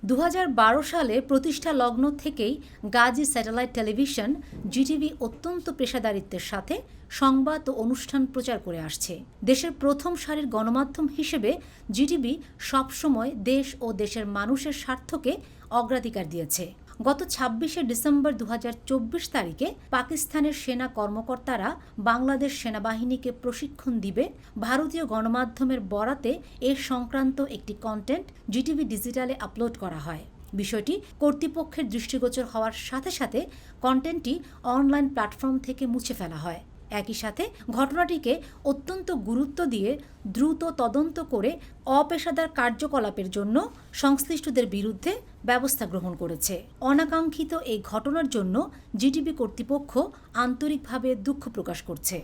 2012 সালে প্রতিষ্ঠা লগ্ন থেকেই গাজী স্যাটেলাইট টেলিভিশন জিটিভি অত্যন্ত পেশাদারিত্বের সাথে সংবাদ ও অনুষ্ঠান প্রচার করে আসছে। দেশের প্রথম সারির গণমাধ্যম হিসেবে জিটিভি সবসময় দেশ ও দেশের মানুষের স্বার্থকে অগ্রাধিকার দিয়েছে। গত 26শে ডিসেম্বর 2024 তারিখে পাকিস্তানের সেনা কর্মকর্তারা বাংলাদেশ সেনাবাহিনীকে প্রশিক্ষণ দিবে ভারতীয় গণমাধ্যমের বরাতে এ সংক্রান্ত একটি কন্টেন্ট জিটিভি ডিজিটালে আপলোড করা হয়। বিষয়টি কর্তৃপক্ষের দৃষ্টিগোচর হওয়ার সাথে সাথে কন্টেন্টটি অনলাইন প্ল্যাটফর্ম থেকে মুছে ফেলা হয়। একই সাথে ঘটনাটিকে অত্যন্ত গুরুত্ব দিয়ে দ্রুত তদন্ত করে অপেশাদার কার্যকলাপের জন্য সংশ্লিষ্টদের বিরুদ্ধে ব্যবস্থা গ্রহণ করেছে। অনাকাঙ্ক্ষিত এই ঘটনার জন্য জিটিভি কর্তৃপক্ষ আন্তরিকভাবে দুঃখ প্রকাশ করছে।